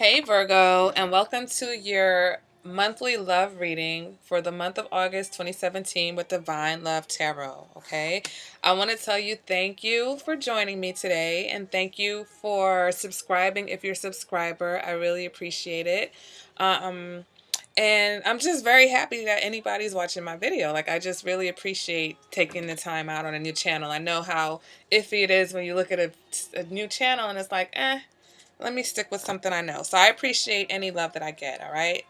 Hey Virgo, and welcome to your monthly love reading for the month of August 2017 with Divine Love Tarot. Okay, I want to tell you thank you for joining me today, and thank you for subscribing if you're a subscriber. I really appreciate it. Um, and I'm just very happy that anybody's watching my video. Like, I just really appreciate taking the time out on a new channel. I know how iffy it is when you look at a new channel and it's like, let me stick with something I know. So I appreciate any love that I get, all right?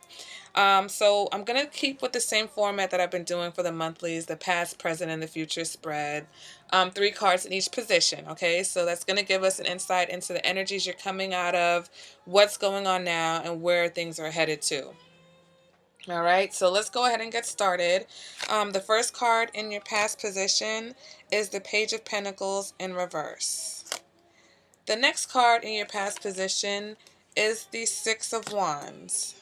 So I'm going to keep with the same format that I've been doing for the monthlies, the past, present, and the future spread. 3 cards in each position, okay? So that's going to give us an insight into the energies you're coming out of, what's going on now, and where things are headed to. All right, so let's go ahead and get started. The first card in your past position is the Page of Pentacles in reverse. The next card in your past position is the Six of Wands.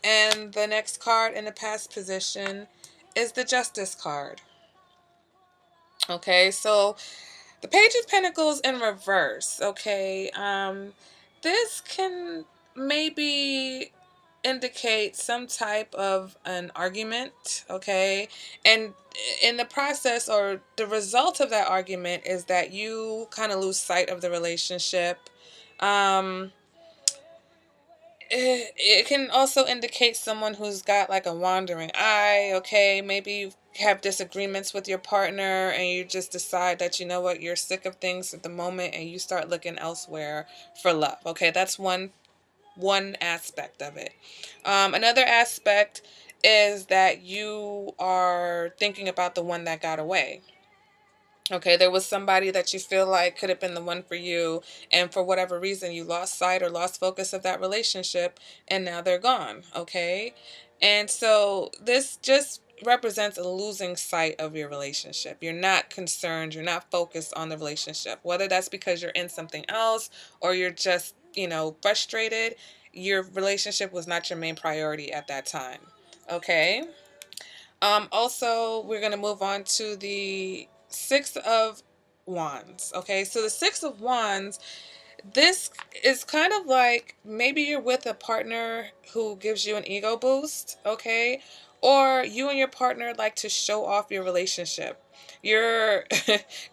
And the next card in the past position is the Justice card. Okay, so the Page of Pentacles in reverse. Okay, this can maybe indicate some type of an argument, okay? And in the process or the result of that argument is that you kind of lose sight of the relationship. Um, it can also indicate someone who's got like a wandering eye, okay? Maybe you have disagreements with your partner and you just decide that, you know what, you're sick of things at the moment and you start looking elsewhere for love, okay? That's one aspect of it. Another aspect is that you are thinking about the one that got away. Okay, there was somebody that you feel like could have been the one for you, and for whatever reason, you lost sight or lost focus of that relationship, and now they're gone. Okay, and so this just represents a losing sight of your relationship. You're not concerned, you're not focused on the relationship, whether that's because you're in something else or you're just, frustrated. Your relationship was not your main priority at that time. Okay. Also, we're going to move on to the Six of Wands. Okay, so the Six of Wands, this is kind of like maybe you're with a partner who gives you an ego boost, okay? Or you and your partner like to show off your relationship. You're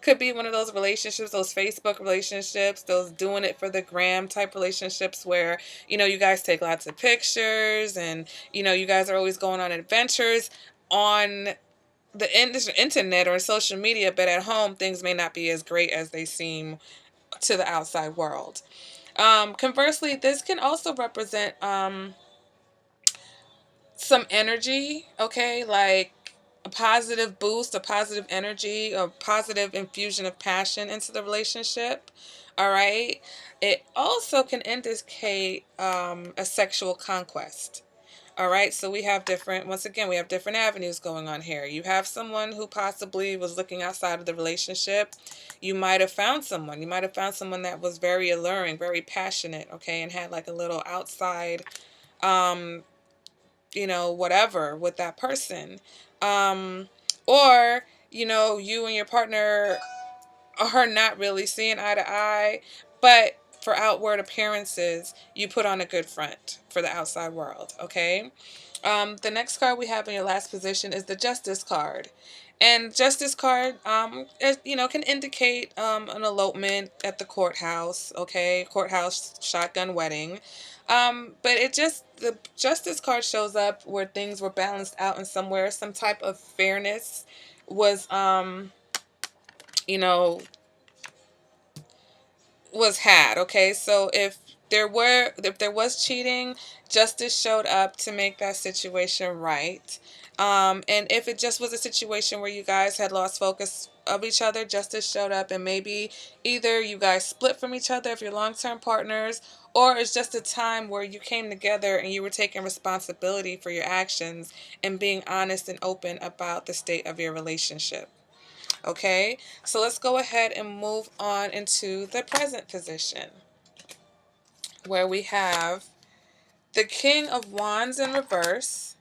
could be one of those relationships, those Facebook relationships, those doing it for the gram type relationships where, you guys take lots of pictures and, you guys are always going on adventures on the internet or social media, but at home things may not be as great as they seem to the outside world. Conversely, this can also represent some energy, okay, like a positive boost, a positive energy, a positive infusion of passion into the relationship. All right. It also can indicate a sexual conquest. All right, so once again, we have different avenues going on here. You have someone who possibly was looking outside of the relationship. You might have found someone. You might have found someone that was very alluring, very passionate, okay, and had like a little outside, um, whatever with that person. Um, or, you and your partner are not really seeing eye to eye, but for outward appearances, you put on a good front for the outside world, okay? The next card we have in your last position is the Justice card. And Justice card, can indicate an elopement at the courthouse, okay? Courthouse shotgun wedding. But the Justice card shows up where things were balanced out and somewhere some type of fairness was, you know, was had. Okay, so if there was cheating, justice showed up to make that situation right. And if it just was a situation where you guys had lost focus of each other, justice showed up, and maybe either you guys split from each other if you're long-term partners, or it's just a time where you came together and you were taking responsibility for your actions and being honest and open about the state of your relationship. Okay, so let's go ahead and move on into the present position where we have the King of Wands in reverse.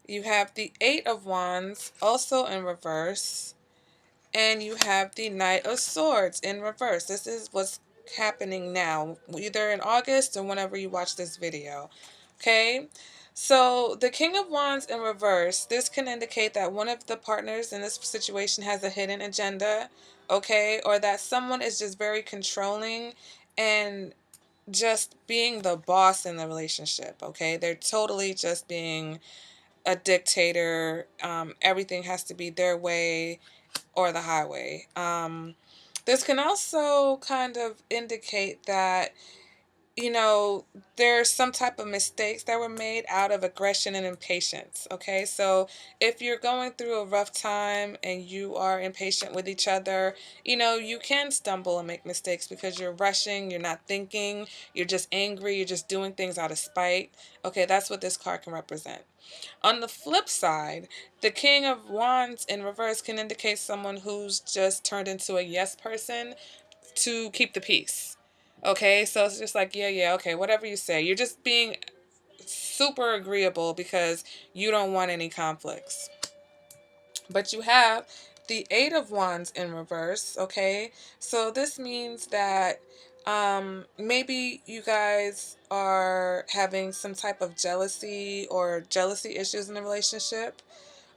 You have the Eight of Wands also in reverse. And you have the Knight of Swords in reverse. This is what's happening now, either in August or whenever you watch this video. Okay? So, the King of Wands in reverse, this can indicate that one of the partners in this situation has a hidden agenda, okay? Or that someone is just very controlling and just being the boss in the relationship, okay? They're totally just being a dictator. Everything has to be their way or the highway. This can also kind of indicate that, you know, there's some type of mistakes that were made out of aggression and impatience. Okay, so if you're going through a rough time and you are impatient with each other, you can stumble and make mistakes because you're rushing, you're not thinking, you're just angry, you're just doing things out of spite. Okay, that's what this card can represent. On the flip side, the King of Wands in reverse can indicate someone who's just turned into a yes person to keep the peace. Okay, so it's just like, yeah, yeah, okay, whatever you say. You're just being super agreeable because you don't want any conflicts. But you have the Eight of Wands in reverse, okay? So this means that maybe you guys are having some type of jealousy or jealousy issues in the relationship.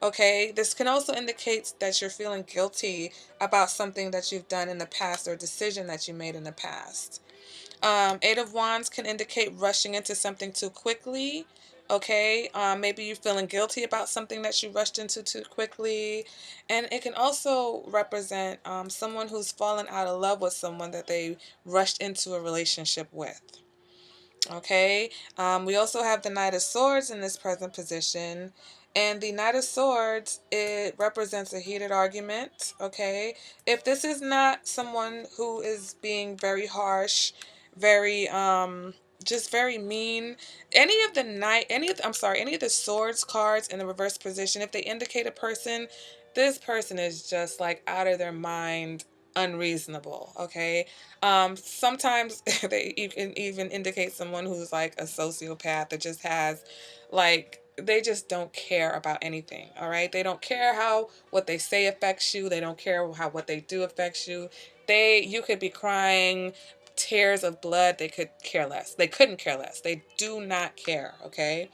Okay, this can also indicate that you're feeling guilty about something that you've done in the past or a decision that you made in the past. Eight of Wands can indicate rushing into something too quickly. Okay, maybe you're feeling guilty about something that you rushed into too quickly. And it can also represent someone who's fallen out of love with someone that they rushed into a relationship with. Okay, we also have the Knight of Swords in this present position. And the Knight of Swords, it represents a heated argument. Okay, if this is not someone who is being very harsh, very just very mean, any of the swords cards in the reverse position, if they indicate a person, this person is just like out of their mind, unreasonable. Okay, sometimes they can even indicate someone who's like a sociopath that just has, like, they just don't care about anything. All right, they don't care how what they say affects you. They don't care how what they do affects you. You could be crying tears of blood. They could care less. They couldn't care less. They do not care. Okay,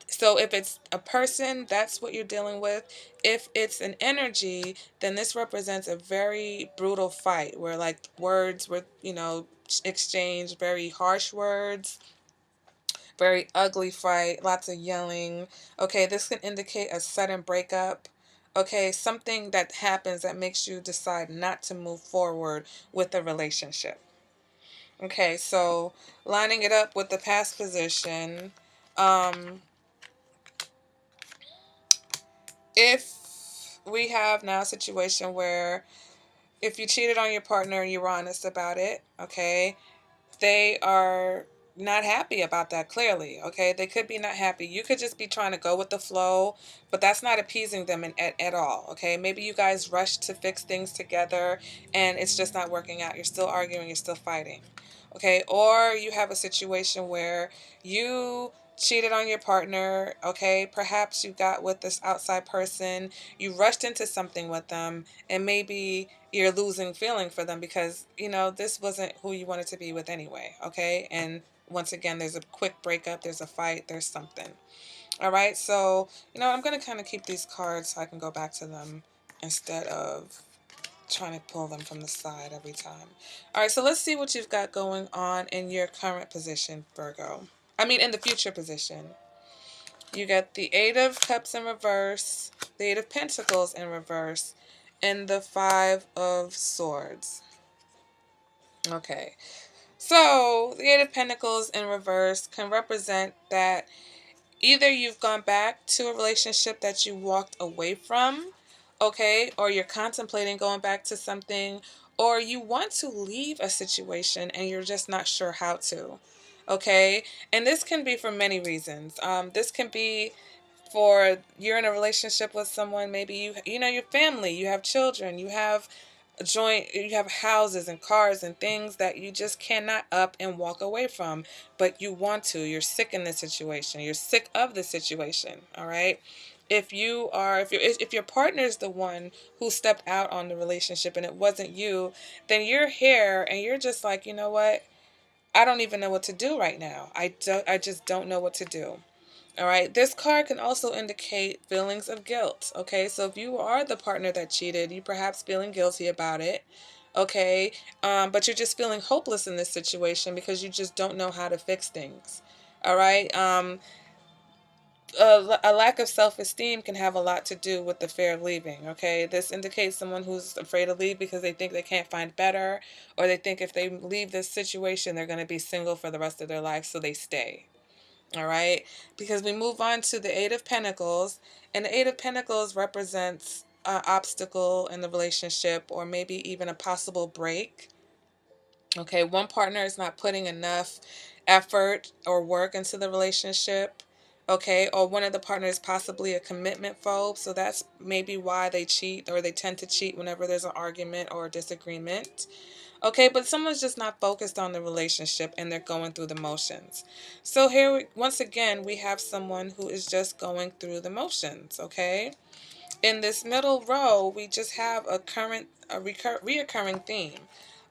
so if it's a person, that's what you're dealing with. If it's an energy, then this represents a very brutal fight where like words were, exchanged, very harsh words, very ugly fight, lots of yelling. Okay, this can indicate a sudden breakup. Okay, something that happens that makes you decide not to move forward with the relationship. Okay, so lining it up with the past position, um, if we have now a situation where if you cheated on your partner and you were honest about it, okay, they are not happy about that, clearly. Okay, they could be not happy. You could just be trying to go with the flow, but that's not appeasing them at all. Okay, maybe you guys rushed to fix things together and it's just not working out. You're still arguing, you're still fighting. Okay, or you have a situation where you cheated on your partner. Okay, perhaps you got with this outside person, you rushed into something with them, and maybe you're losing feeling for them because this wasn't who you wanted to be with anyway. Okay, and once again, there's a quick breakup, there's a fight, there's something. All right, so I'm going to kind of keep these cards so I can go back to them instead of trying to pull them from the side every time. All right, so let's see what you've got going on in your current position, Virgo. I mean, in the future position. You get the Eight of Cups in reverse, the Eight of Pentacles in reverse, and the Five of Swords. Okay, so the Eight of Pentacles in reverse can represent that either you've gone back to a relationship that you walked away from, okay, or you're contemplating going back to something, or you want to leave a situation and you're just not sure how to, okay? And this can be for many reasons. This can be for you're in a relationship with someone, maybe your family, you have children, you have houses and cars and things that you just cannot up and walk away from, but you want to. You're sick in this situation. You're sick of the situation, all right? If your partner is the one who stepped out on the relationship and it wasn't you, then you're here and you're just like, you know what? I don't even know what to do right now. I just don't know what to do. All right. This card can also indicate feelings of guilt. Okay. So if you are the partner that cheated, you perhaps feeling guilty about it. Okay. But you're just feeling hopeless in this situation because you just don't know how to fix things. All right. A lack of self-esteem can have a lot to do with the fear of leaving. Okay. This indicates someone who's afraid to leave because they think they can't find better, or they think if they leave this situation, they're going to be single for the rest of their life. So they stay. All right, because we move on to the Eight of Pentacles, and the Eight of Pentacles represents an obstacle in the relationship, or maybe even a possible break. Okay, one partner is not putting enough effort or work into the relationship. Okay, or one of the partners possibly a commitment phobe, so that's maybe why they cheat, or they tend to cheat whenever there's an argument or a disagreement. Okay, but someone's just not focused on the relationship and they're going through the motions. So here, once again, we have someone who is just going through the motions. Okay, in this middle row, we just have reoccurring theme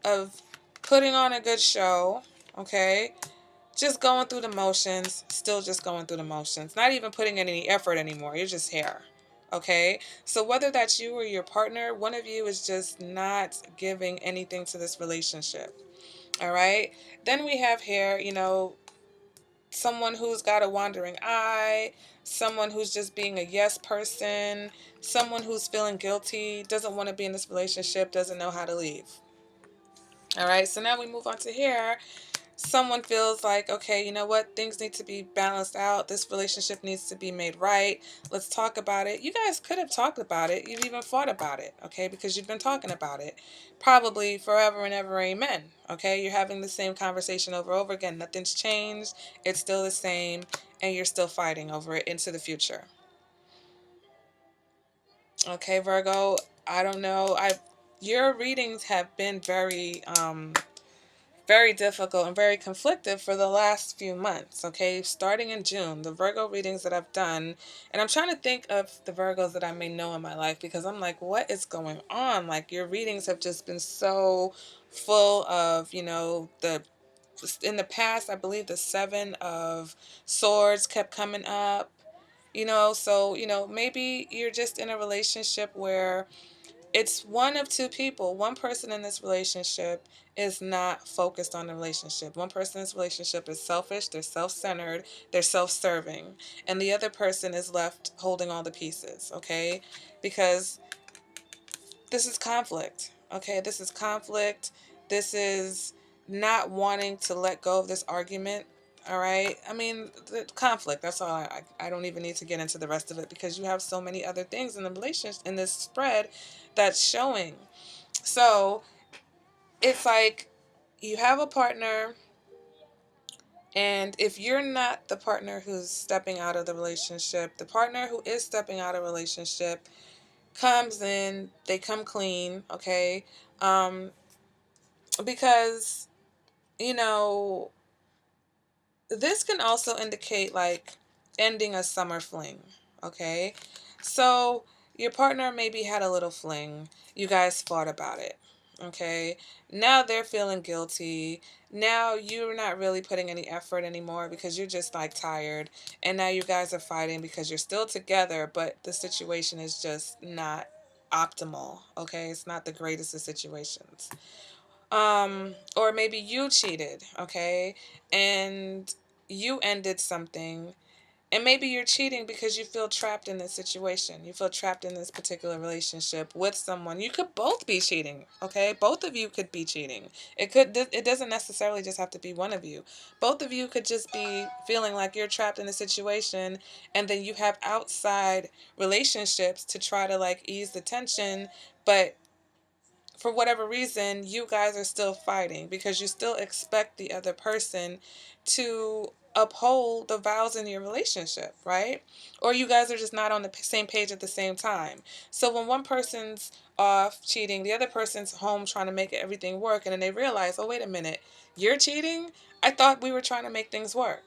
of putting on a good show. Okay, just going through the motions, still just going through the motions, not even putting in any effort anymore. You're just here. Okay, so whether that's you or your partner, one of you is just not giving anything to this relationship. All right, then we have here, someone who's got a wandering eye, someone who's just being a yes person, someone who's feeling guilty, doesn't want to be in this relationship, doesn't know how to leave. All right, so now we move on to here. Someone feels like, okay, you know what, things need to be balanced out, this relationship needs to be made right, let's talk about it. You guys could have talked about it, you've even fought about it, okay, because you've been talking about it probably forever and ever, amen. Okay, you're having the same conversation over and over again, nothing's changed, it's still the same, and you're still fighting over it into the future. Okay, Virgo, I don't know, I your readings have been very difficult and very conflicted for the last few months, okay? Starting in June, the Virgo readings that I've done, and I'm trying to think of the Virgos that I may know in my life because I'm like, what is going on? Like, your readings have just been so full of, in the past, I believe the Seven of Swords kept coming up, so, maybe you're just in a relationship where it's one of two people. One person in this relationship is not focused on the relationship. One person in this relationship is selfish, they're self centered, they're self serving. And the other person is left holding all the pieces, okay? Because this is conflict, okay? This is conflict. This is not wanting to let go of this argument. All right. I mean, the conflict. That's all. I don't even need to get into the rest of it because you have so many other things in the relationship in this spread that's showing. So it's like you have a partner, and if you're not the partner who's stepping out of the relationship, the partner who is stepping out of a relationship comes in, they come clean, okay? Um, because, you know, this can also indicate like ending a summer fling, okay? So your partner maybe had a little fling, you guys fought about it, okay? Now they're feeling guilty. Now you're not really putting any effort anymore because you're just like tired. And now you guys are fighting because you're still together, but the situation is just not optimal, okay? It's not the greatest of situations. Or maybe you cheated, okay? And you ended something, and maybe you're cheating because you feel trapped in this situation. You feel trapped in this particular relationship with someone. You could both be cheating, okay? Both of you could be cheating. It doesn't necessarily just have to be one of you. Both of you could just be feeling like you're trapped in a situation, and then you have outside relationships to try to like ease the tension, but for whatever reason, you guys are still fighting because you still expect the other person to uphold the vows in your relationship, right? Or you guys are just not on the same page at the same time. So when one person's off cheating, the other person's home trying to make everything work, and then they realize, oh, wait a minute, you're cheating? I thought we were trying to make things work.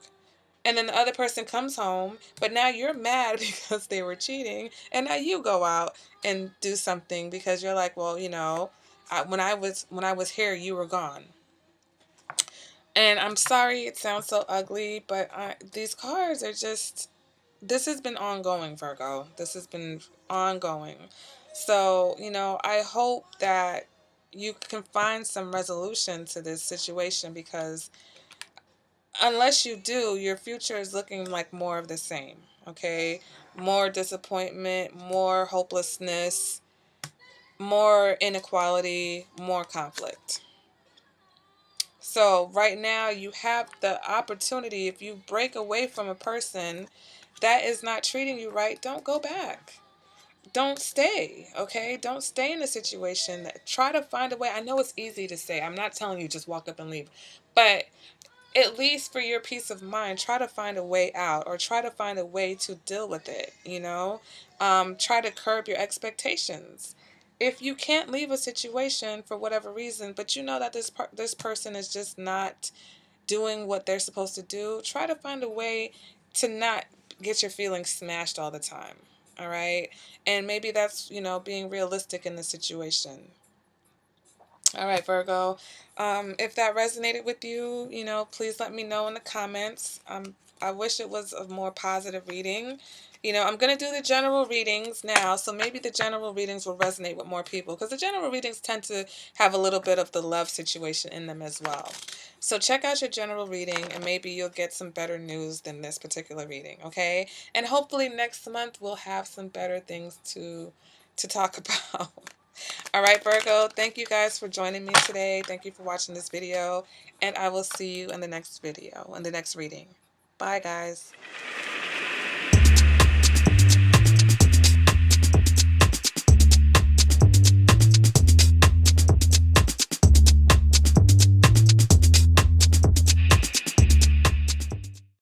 And then the other person comes home, but now you're mad because they were cheating, and now you go out and do something because you're like, well, when I was here, you were gone. And I'm sorry it sounds so ugly, but these cards are just, this has been ongoing, Virgo. This has been ongoing. So, I hope that you can find some resolution to this situation, because unless you do, your future is looking like more of the same, okay? More disappointment, more hopelessness, more inequality, more conflict. So, right now, you have the opportunity. If you break away from a person that is not treating you right, don't go back. Don't stay, okay? Don't stay in a situation. Try to find a way. I know it's easy to say. I'm not telling you just walk up and leave. But at least for your peace of mind, try to find a way out, or try to find a way to deal with it. Try to curb your expectations. If you can't leave a situation for whatever reason, but you know that this person is just not doing what they're supposed to do, try to find a way to not get your feelings smashed all the time. All right? And maybe that's, being realistic in the situation. All right, Virgo. If that resonated with you, please let me know in the comments. I wish it was a more positive reading. I'm going to do the general readings now, so maybe the general readings will resonate with more people, because the general readings tend to have a little bit of the love situation in them as well. So check out your general reading, and maybe you'll get some better news than this particular reading, okay? And hopefully next month we'll have some better things to talk about. All right, Virgo, thank you guys for joining me today. Thank you for watching this video, and I will see you in the next video, in the next reading. Bye, guys.